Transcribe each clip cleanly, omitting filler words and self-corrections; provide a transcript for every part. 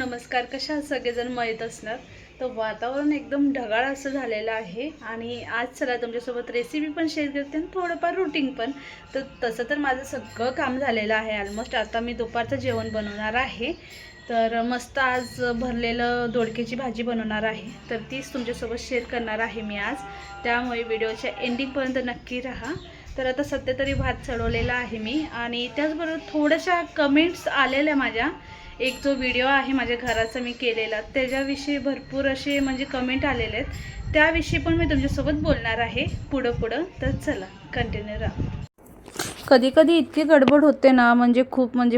नमस्कार. कशा आहात सगळेजण? माहीत असणार तर वातावरण एकदम ढगाळ असं झालेलं आहे आणि आज चला तुमच्यासोबत रेसिपी पण शेअर करते आणि थोडंफार रुटीन पण. तर तसं तर माझं सगळं काम झालेलं आहे ऑलमोस्ट. आता मी दुपारचं जेवण बनवणार आहे. तर मस्त आज भरलेलं दोडक्याची भाजी बनवणार आहे, तर तीच तुमच्यासोबत शेअर करणार आहे मी आज. त्यामुळे व्हिडिओच्या एंडिंगपर्यंत नक्की राहा. तर आता सध्या तरी भात चढवलेला आहे मी आणि त्याचबरोबर थोड्याशा कमेंट्स आलेल्या माझ्या. एक जो व्हिडिओ आहे माझ्या घराचा मी केलेला, त्याच्याविषयी भरपूर असे म्हणजे कमेंट आलेले आहेत. त्याविषयी पण मी तुमच्यासोबत बोलणार आहे पुढं. तर चला कंटिन्यू राहा. कधी कधी इतकी गडबड होते ना, म्हणजे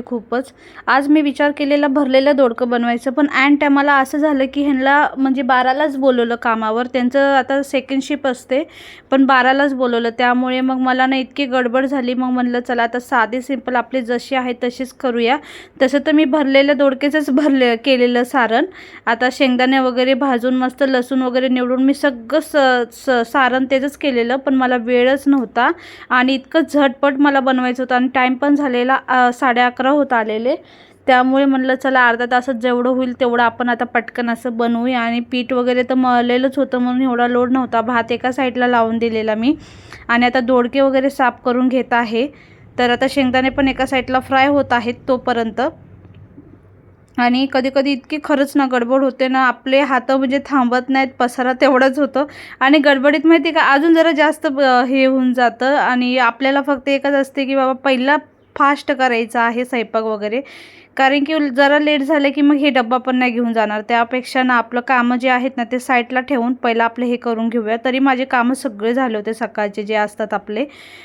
खूपच. आज मी विचार केलेला भरलेलं दोडकं बनवायचं, पण ॲन टायमाला असं झालं की ह्यांना म्हणजे 12लाच बोलवलं कामावर. त्यांचं आता सेकंड शिफ्ट असते, पण 12लाच बोलवलं. त्यामुळे मग मला ना इतकी गडबड झाली. मग म्हणलं चला आता साधी सिंपल आपली जशी आहे तशीच करूया. तसं तर मी भरलेलं दोडक्याचंच केलेलं सारण. आता शेंगदाणे वगैरे भाजून मस्त लसूण वगैरे निवडून मी सगळं सारण त्याचंच केलेलं, पण मला वेळच नव्हता आणि इतकं झटपट मला बनवायचं होतं आणि टाईम पण झालेला 11:30 होत आलेले. त्यामुळे म्हणलं चला अर्धा तासात जेवढं होईल तेवढं आपण आता पटकन असं बनवूया. आणि पीठ वगैरे तर मळलेलंच होतं म्हणून एवढा लोड नव्हता. भात एका साईडला लावून दिलेला मी आणि आता दोडके वगैरे साफ करून घेत आहे. तर आता शेंगदाणे पण एका साईडला फ्राय होत आहेत तोपर्यंत. आणि कधी कधी इतकी खरंच ना गडबड होते ना, आपले हात म्हणजे थांबत नाहीत, पसारा तेवढंच होतं. आणि गडबडीत माहिती का अजून जरा जास्त हे होऊन जातं. आणि आपल्याला फक्त एकच असते की बाबा पहिला फास्ट करायचा आहे स्वयंपाक वगैरे, कारण की जरा लेट झालं की मग हे डब्बा पण नाही घेऊन जाणार. त्यापेक्षा ना आपलं कामं जे आहेत ना ते साईडला ठेवून पहिलं आपलं हे करून घेऊया. तरी माझे कामं सगळे झाले होते सकाळचे जे असतात आपले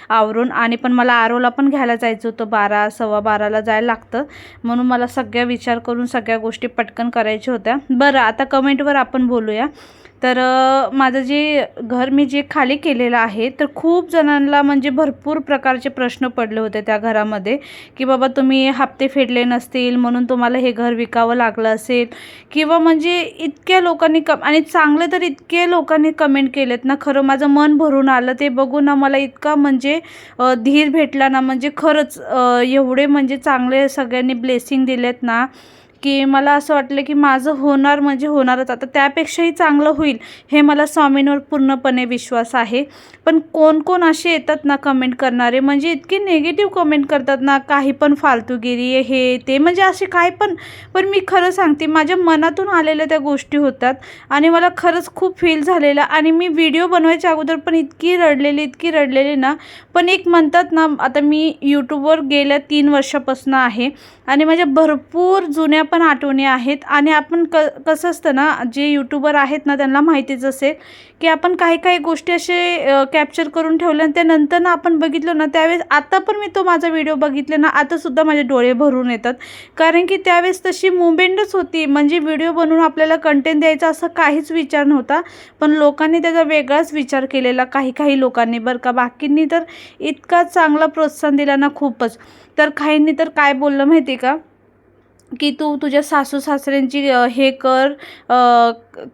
आवरून. आणि पण मला आरोला पण घ्यायला जायचं होतं, 12 12:15ला जायला लागतं, म्हणून मला सगळ्या विचार करून सगळ्या गोष्टी पटकन करायच्या होत्या. बरं आता कमेंटवर आपण बोलूया. तर माझं जे घर मी जे खाली केलेलं आहे, तर खूप जणांना म्हणजे भरपूर प्रकारचे प्रश्न पडले होते त्या घरामध्ये की बाबा तुम्ही हप्ते फेडले नसतील म्हणून तुम्हाला हे घर विकावं लागलं असेल, किंवा म्हणजे इतक्या लोकांनी आणि चांगले तर इतके लोकांनी कमेंट केलेत ना, खरं माझं मन भरून आलं ते बघून ना. मला इतका म्हणजे धीर भेटला ना, म्हणजे खरंच एवढे म्हणजे चांगले सगळ्यांनी ब्लेसिंग दिलेत ना की मला असं वाटलं की माझं होणार म्हणजे होणारच. आता त्यापेक्षाही चांगलं होईल हे मला स्वामींवर पूर्णपणे विश्वास आहे. पण कोण असे येतात ना कमेंट करणारे, म्हणजे इतकी नेगेटिव्ह कमेंट करतात ना, काही पण फालतूगिरी हे ते म्हणजे असे काय पण मी खरं सांगते माझ्या मनातून आलेल्या त्या गोष्टी होतात आणि मला खरंच खूप फील झालेलं. आणि मी व्हिडिओ बनवायच्या अगोदर पण इतकी रडलेली ना. पण एक म्हणतात ना, आता मी यूट्यूबवर गेल्या 3 वर्षापासून आहे आणि माझ्या भरपूर जुन्या पण आठवणी आहेत. आणि आपण कसं असतं ना, जे यूट्यूबर आहेत ना त्यांना माहितीच असेल की आपण काही गोष्टी असे कॅप्चर करून ठेवल्या आणि त्यानंतर ना आपण बघितलं ना, त्यावेळेस आता पण मी तो माझा व्हिडिओ बघितले ना, आतासुद्धा माझे डोळे भरून येतात. कारण की त्यावेळेस तशी मुवमेंटच होती, म्हणजे व्हिडिओ बनवून आपल्याला कंटेंट द्यायचा असं काहीच विचार नव्हता. पण लोकांनी त्याचा वेगळाच विचार केलेला, काही लोकांनी बरं का. बाकींनी तर इतका चांगला प्रोत्साहन दिला ना खूपच. तर काहींनी तर काय बोललं माहिती आहे का, की तू तुझ्या सासू सासऱ्यांची हे कर,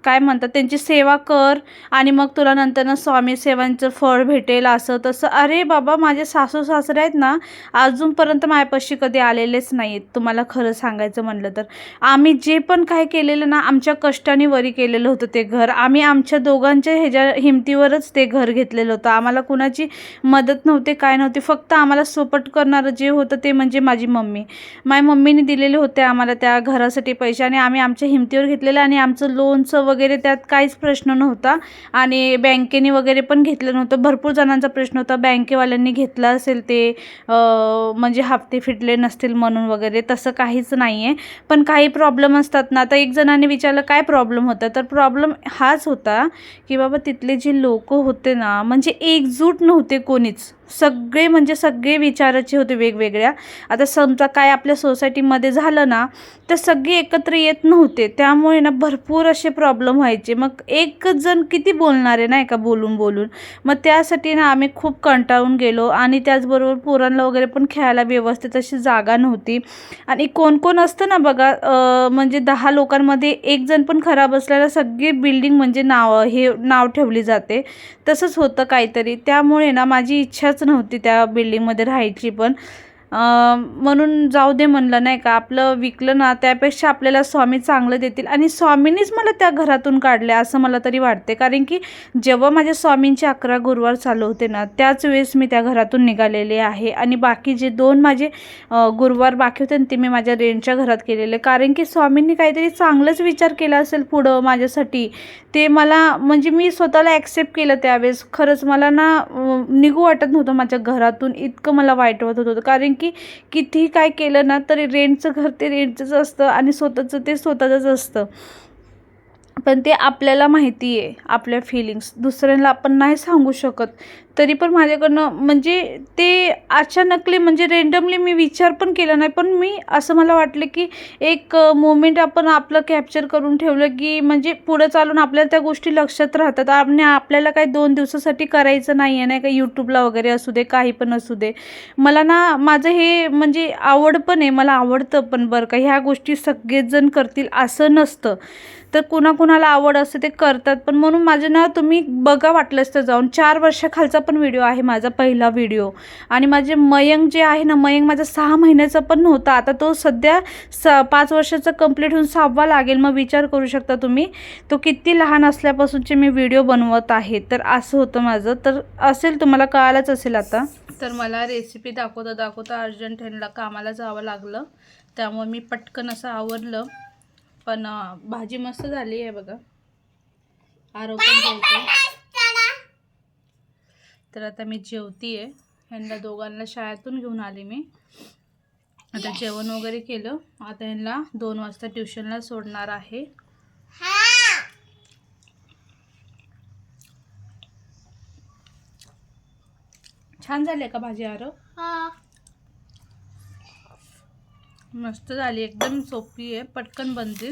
काय म्हणतात त्यांची सेवा कर आणि मग तुला नंतर स्वामी सेवांचं फळ भेटेल असं तसं. अरे बाबा, माझे सासू सासरे आहेत ना अजूनपर्यंत माझ्यापाशी कधी आलेलेच नाही आहेत. तुम्हाला खरं सांगायचं म्हणलं तर आम्ही जे पण काय केलेलं ना, आमच्या कष्टाने वरी केलेलं होतं ते घर. आम्ही आमच्या दोघांच्या ह्याच्या हिमतीवरच ते घर घेतलेलं होतं. आम्हाला कुणाची मदत नव्हती, काय नव्हती. फक्त आम्हाला सपोर्ट करणारं जे होतं ते म्हणजे माझी मम्मी. माझ्या मम्मीने दिलेले होते आम्हाला त्या घरासाठी पैसे आणि आम्ही आमच्या हिमतीवर घेतलेलं. आणि आमचं लोनचं वगैरे त्यात काहीच प्रश्न नव्हता आणि बँकेने वगैरे पण घेतलं नव्हतं. भरपूर जणांचा प्रश्न होता, बँकेवाल्यांनी घेतलं असेल ते म्हणजे हप्ते फिटले नसतील म्हणून वगैरे. तसं काहीच नाही आहे. पण काही प्रॉब्लेम असतात ना. आता एक जणांनी विचारलं काय प्रॉब्लेम होता, तर प्रॉब्लेम हाच होता की बाबा तिथले जे लोक होते ना, म्हणजे एकजूट नव्हते कोणीच. सगळे म्हणजे सगळे विचाराचे होते वेगवेगळ्या. आता समजा काय आपल्या सोसायटीमध्ये झालं ना, तर सगळे एकत्र येत नव्हते. त्यामुळे ना भरपूर असे प्रॉब्लेम व्हायचे. मग एकच जण किती बोलणार आहे नाही का, बोलून. मग त्यासाठी ना आम्ही खूप कंटाळून गेलो. आणि त्याचबरोबर पोरांना वगैरे पण खेळायला व्यवस्थित अशी जागा नव्हती. आणि कोण असतं ना बघा, म्हणजे 10 लोकांमध्ये एक जण पण खराब असल्याला सगळी बिल्डिंग म्हणजे नाव ठेवली जाते. तसंच होतं काहीतरी. त्यामुळे ना माझी इच्छाच नव्हती त्या बिल्डिंगमध्ये राहायची पण. म्हणून जाऊ दे म्हणलं नाही का, आपलं विकलं ना त्यापेक्षा आपल्याला स्वामी चांगलं देतील. आणि स्वामींनीच मला त्या घरातून काढले असं मला तरी वाटते. कारण की जेव्हा माझ्या स्वामींचे 11 गुरुवार चालू होते ना त्याच वेळेस मी त्या घरातून निघालेले आहे. आणि बाकी जे 2 माझे गुरुवार बाकी होते ते मी माझ्या रेंटच्या घरात केलेले. कारण की स्वामींनी काहीतरी चांगलंच विचार केला असेल पुढं माझ्यासाठी. ते मला म्हणजे मी स्वतःला ॲक्सेप्ट केलं त्यावेळेस. खरंच मला ना निघू वाटत नव्हतं माझ्या घरातून, इतकं मला वाईट वाटत होतं. कारण की कितीही काय केलं ना तरी रेंटचं घर ते रेंटचंच असतं आणि स्वतःचं ते स्वतःचंच असतं. पण ते आपल्याला माहिती आहे, आपल्या फिलिंग्स दुसऱ्यांना आपण नाही सांगू शकत. तरी पण माझ्याकडनं म्हणजे ते अचानकली म्हणजे रेंडमली मी विचार पण केला नाही. पण मी असं मला वाटलं की एक मोमेंट आपण आपलं कॅप्चर करून ठेवलं की म्हणजे पुढं चालून आपल्याला त्या गोष्टी लक्षात राहतात. आणि आपल्याला काही 2 दिवसासाठी करायचं नाही आहे, नाही का, यूट्यूबला वगैरे असू दे, काही पण असू दे. मला ना माझं हे म्हणजे आवड पण आहे, मला आवडतं पण बरं का. ह्या गोष्टी सगळेच जण करतील असं नसतं. तर कुणाकुणाला आवड असते ते करतात. पण म्हणून माझं ना तुम्ही बघा वाटलंच तर जाऊन. 4 वर्षाखालचा पण व्हिडिओ आहे माझा, पहिला व्हिडिओ. आणि माझे मयंक जे आहे ना, मयंक माझा 6 महिन्याचा पण नव्हता. आता तो सध्या 5 वर्षाचा कंप्लीट होऊन 6वा लागेल. मग विचार करू शकता तुम्ही तो किती लहान असल्यापासूनचे मी व्हिडिओ बनवत आहे. तर असं होतं माझं. तर असेल तुम्हाला कळालंच असेल आता. तर मला रेसिपी दाखवता अर्जंट ह्यांना कामाला जावं लागलं. त्यामुळे मी पटकन असं आवरलं. पण भाजी मस्त झाली आहे बघा. आरव पण जेवतो. तर आता मी जेवतीये. ह्यांना दोघांना शाळेतून घेऊन आले मी. आता जेवण वगैरे केलं. आता ह्यांना 2 वाजता ट्युशनला सोडणार आहे. छान झाली का भाजी आरव? मस्त झाली, एकदम सोपी आहे, पटकन बनते.